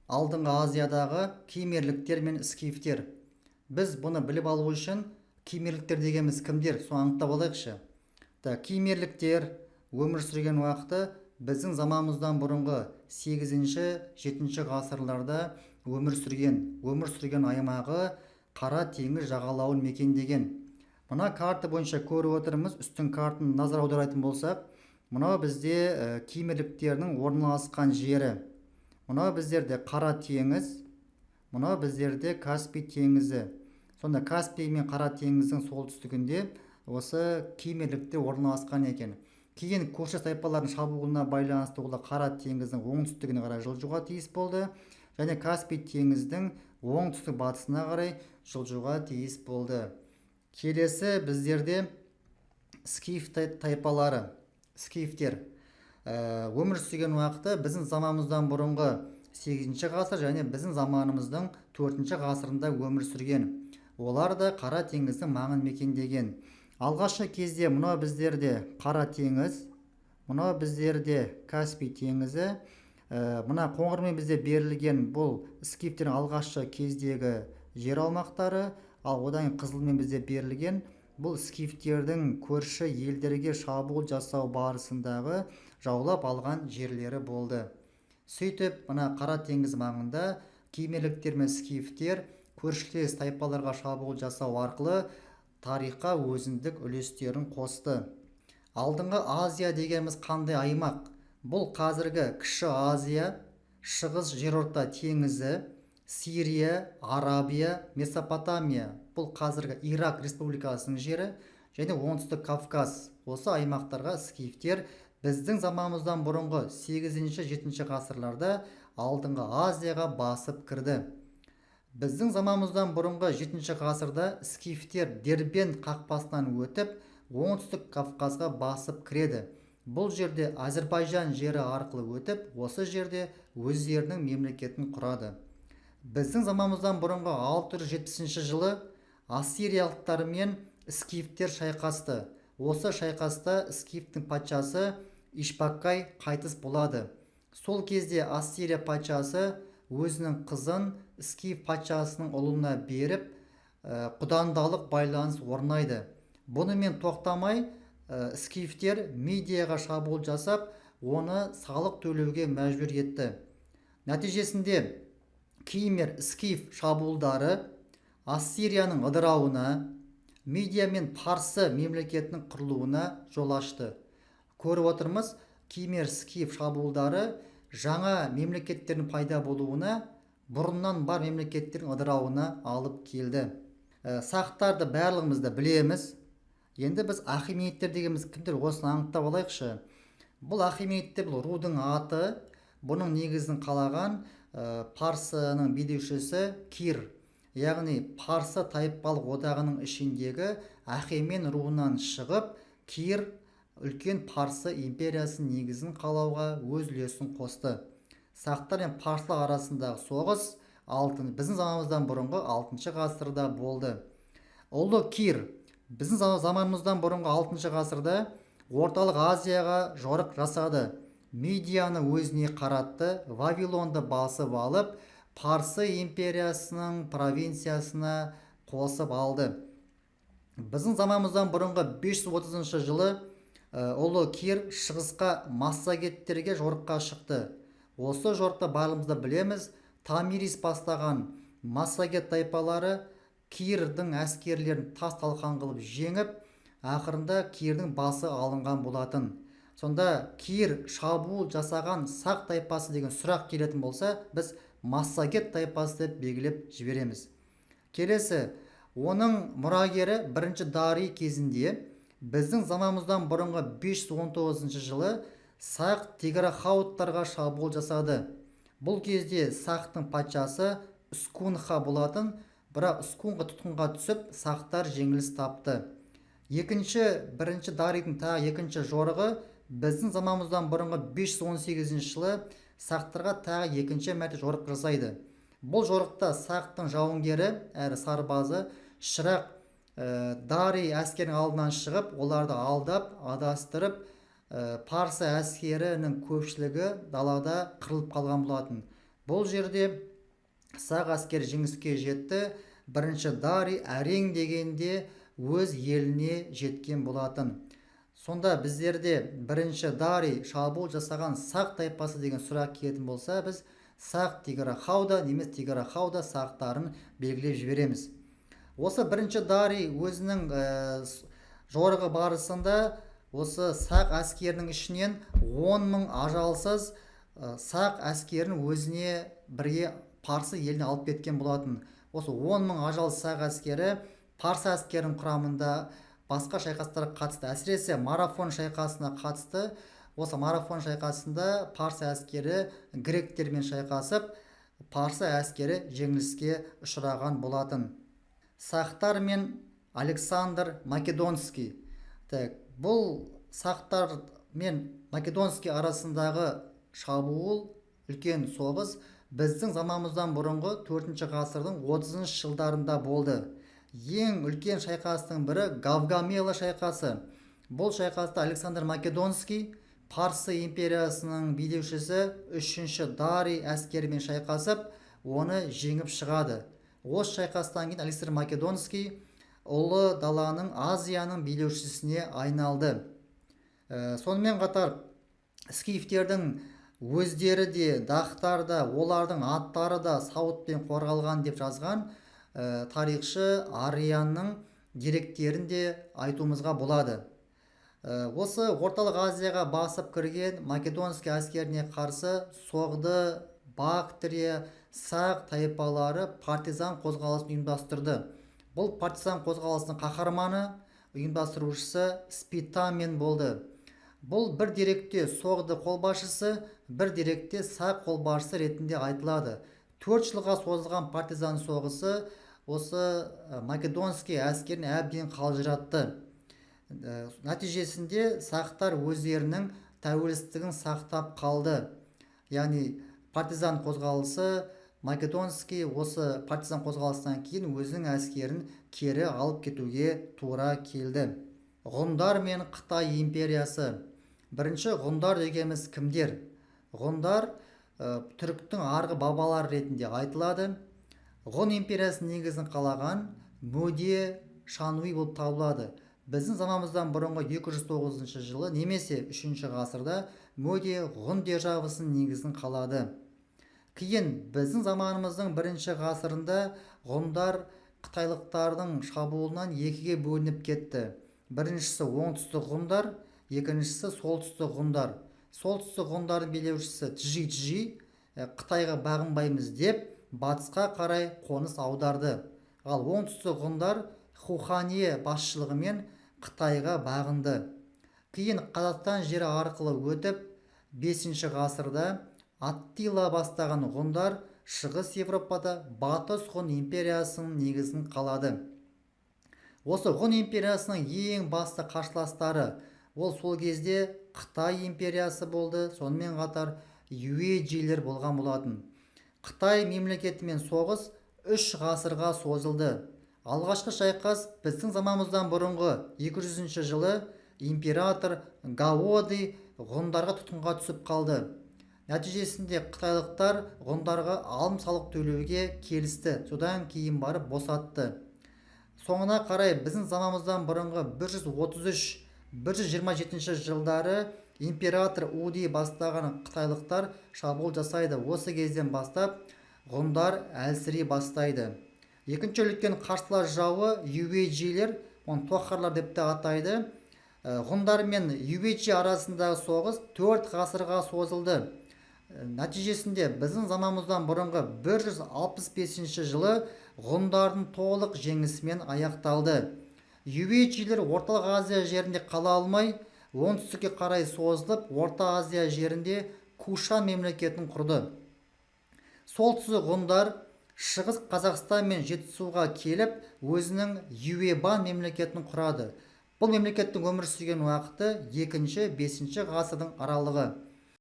алдыңғы Азиядағы кемерліктер мен скифтер. Біз бұны біліп алу үшін кемерліктер дегеніміз кімдер? Соны анықтап алайықшы. Кемерліктер өмір сүрген уақыты біздің заманымыздан бұрынғы 8-7 ғасырларда өмір сүрген аймағы Қара теңіз жағалауын мекендеген. Мына карта бойынша көріп отырмыз. Үстін картаны назар аударатын болсақ, мынау бізде кемерліктердің орналасқан жері. Мынау біздерде Қара теңіз, мынау біздерде Каспий теңізі. Сонда Каспий мен Қара теңіздің солтүстігінде осы кемерліктер орналасқан екен. Кейін көрші тайпалардың шабуылына байланысты олар Қара теңіздің оңтүстігіне қарай жылжуға тиіс болды, және Каспий теңіздің оңтүстік батысына қарай жылжуға тиіс болды. Келесі біздерде скиф тайпалары, скифтер өмір сүрген уақыты біздің заманымыздан бұрынғы 8 ғасыр және біздің заманымыздың 4 ғасырында өмір сүрген. Олар да Қара теңіздің маңын мекендеген. Алғашқы кезде мынау біздерде Қара теңіз, мынау біздерде Каспий теңізі, мына қоңырмен бізде берілген бұл скифтердің алғашқы кездегі жер аумақтары, ал одан қызылмен бізде берілген бұл скифтердің көрші елдерге шабуыл жасау барысындағы жаулап алған жерлері болды. Сөйтіп, мына Қара теңіз маңында кемерліктер мен скифтер көршілес тайпаларға шабуыл жасау арқылы тарихқа өзіндік үлестерін қосты. Алдыңғы Азия дегеніміз қандай аймақ? Бұл қазіргі Кіші Азия, Шығыс жерорта теңізі, Сирия, Арабия, Месопотамия, бұл қазіргі Ирак республикасының жері, және оңтүстік Кавказ. Осы аймақтарға скифтер біздің заманымыздан бұрынғы 8-7 ғасырларда алдыңғы Азияға басып кірді. Біздің заманымыздан бұрынғы 7 ғасырда скифтер Дербент қақпасынан өтіп, оңтүстік Кавказға басып кіреді. Бұл жерде Әзірбайжан жері арқылы өтіп, осы жерде өздерінің мемлекетін құрады. Біздің заманымыздан бұрынғы 670 жылы ассириялықтар мен скифтер шайқасты. Осы шайқаста скифтің патшасы Ишбаккай қайтыс болады. Сол кезде Ассирия патшасы өзінің қызын скиф патшасының ұлына беріп, құдандалық байланыс орнайды. Бұнымен тоқтамай, скифтер Мидияға шабуыл жасап, оны салық төлеуге мәжбүр етті. Нәтижесінде Кимер скиф шабуылдары Ассирияның ыдырауына, Мидия мен Парсы мемлекетінің құрылуына жол ашты. Көріп отырмыз, Кимер скиф шабуылдары жаңа мемлекеттердің пайда болуына, бұрыннан бар мемлекеттердің ыдырауына алып келді. Сақтарды барлығымызды білеміз. Енді біз ахемениттер дегеніміз кімдер? Осыны анықтап алайықшы. Бұл ахемениттер бұл рудың аты. Бұның негізін қалаған Парсының билеушісі Кир, яғни Парсы тайпалық одағының ішіндегі Ахемен руынан шығып, Кир үлкен Парсы империясының негізін қалауға өз үлесін қосты. Сақтар мен парсылар арасындағы соғыс біздің заманымыздан бұрынғы 6 ғасырда болды. Ұлы Кир біздің заманымыздан бұрынғы 6 ғасырда орталық Азияға жорық жасады. Мидияны өзіне қаратты, Вавилонды басып алып, Парсы империясының провинциясына қосып алды. Біздің заманымыздан бұрынғы 530 жылы ұлы Кир шығысқа массагеттерге жорыққа шықты. Осы жорықта барлығымызды білеміз, Тамирис бастаған массагет тайпалары Кирдің әскерлерін тас талқан қылып жеңіп, ақырында Кирдің басы алынған болатын. Сонда Кир шабуыл жасаған сақ тайпасы деген сұрақ келетін болса, біз массагет тайпасы деп белгілеп жібереміз. Келесі, оның мұрагері 1 Дарий кезінде біздің заманымыздан бұрынғы 519 жылы Сақ Теграхауттарға шабуыл жасады. Бұл кезде Сақтың патшасы Үскунха болатын, бірақ Үскунға тұтқынға түсіп, Сақтар жеңіліс тапты. 1 Дарийдің тағы екінші жорығы біздің заманымыздан бұрынғы 518 жылы Сақтарға тағы екінші мәрте жорық жасайды. Бұл жорықта Сақтың жауынгері әрі сарбазы Шырақ Дарий әскерінің алдынан шығып, оларды алдап, адастырып, Парсы әскерінің көпшілігі далада қырылып қалған болатын. Бұл жерде сақ әскері жеңіске жетті. Бірінші Дарий әрең дегенде өз еліне жеткен болатын. Сонда біздерде бірінші Дарий шабуыл жасаған сақ тайпасы деген сұрақ келетін болса, біз сақ Тиграхауда немесе Тиграхауда сақтарын белгілеп жібереміз. Осы бірінші Дарий өзінің жорығы барысында осы сақ әскерінің ішінен 10.000 ажалсыз сақ әскерін өзіне бірге парсы еліне алып кеткен болатын. Осы 10.000 ажалсыз сақ әскері парсы әскерінің құрамында басқа шайқастарға қатысты, әсіресе марафон шайқасына қатысты. Осы марафон шайқасында парсы әскері гректермен шайқасып, парсы әскері жеңіліске ұшыраған болатын. Сақтар мен Александр Македонский. Бұл сақтар мен Македонский арасындағы шабуыл, үлкен соғыс біздің заманымыздан бұрынғы 4 ғасырдың 30 жылдарында болды. Ең үлкен шайқастың бірі Гавгамела шайқасы. Бұл шайқаста Александр Македонский Парсы империясының билеушісі 3-ші Дарий әскерімен шайқасып, оны жеңіп шығады. Осы шайқастан кейін Александр Македонский ұлы даланың, Азияның билеушісіне айналды. Сонымен қатар скифтердің өздері де, дақтар да, олардың аттары да сауытпен қорғалған деп жазған тарихшы Арианның деректерін де айтуымызға болады. Осы орталық Азияға басып кірген Македонский әскеріне қарсы соғды, Бактрия, сақ тайпалары партизан қозғалысын ұйымдастырды. Бұл партизан қозғалысының қаһарманы, ұйымдастырушысы Спитамен болды. Бұл бір деректе соғды қолбасшысы, бір деректе сақ қолбасшысы ретінде айтылады. 4 жылға созылған партизан соғысы осы Македонский әскерін әбден қалжыратты. Нәтижесінде сақтар өздерінің тәуелсіздігін сақтап қалды. Яғни партизан қозғалысы, Македонский осы партизан қозғалысынан кейін өзінің әскерін кері алып кетуге тура келді. Ғұндар мен Қытай империясы. Бірінші ғұндар дегеніміз кімдер? Ғұндар түріктің арғы бабалар ретінде айтылады. Ғұн империясының негізін қалаған Мөде Шануи болып табылады. Біздің заманымыздан бұрынғы 209 жылы немесе 3 ғасырда Мөде ғұн державасының негізін қалады. Кейін біздің заманымыздың 1 ғасырында ғұндар қытайлықтардың шабуылынан екіге бөлініп кетті. Біріншісі оңтүстік ғұндар, екіншісі солтүстік ғұндар. Солтүстік ғұндардың билеушісі Тжи Қытайға бағынбаймыз деп батысқа қарай қоныс аударды. Ал оңтүстік ғұндар Хухание басшылығымен Қытайға бағынды. Кейін Қазақстан жері арқылы өтіп, 5 ғасырда Аттила бастаған ғұндар Шығыс Европада Батыс ғұн империясының негізін қалады. Осы ғұн империясының ең басты қарсыластары ол сол кезде Қытай империясы болды, сонымен қатар юэджилер болған болатын. Қытай мемлекетімен соғыс 3 ғасырға созылды. Алғашқы шайқас біздің заманымыздан бұрынғы 200 жылы император Гаоди ғұндарға тұтқынға түсіп қалды. Нәтижесінде қытайлықтар ғұндарға алым-салық төлеуге келісті. Содан кейін барып босатты. Соңына қарай біздің заманымыздан бұрынғы 133-127 жылдары император Уди бастаған қытайлықтар шабуыл жасайды. Осы кезден бастап ғұндар әлсірей бастайды. Екінші үлкен қарсылас жауы юэджилер, оны тоқарлар деп те атайды. Ғұндар мен юэджи арасындағы соғыс 4 ғасырға созылды. Нәтижесінде біздің заманымыздан бұрынғы 165 жылы ғұндардың толық жеңісімен аяқталды. Юэджилер Орталық Азия жерінде қала алмай, оңтүстікке қарай созылып, Орта Азия жерінде Кушан мемлекетін құрды. Солтүстік ғұндар Шығыс Қазақстан мен Жетісуға келіп, өзінің Юэбан мемлекетін құрады. Бұл мемлекеттің өмір сүрген уақыты 2-5 ғасырдың аралығы.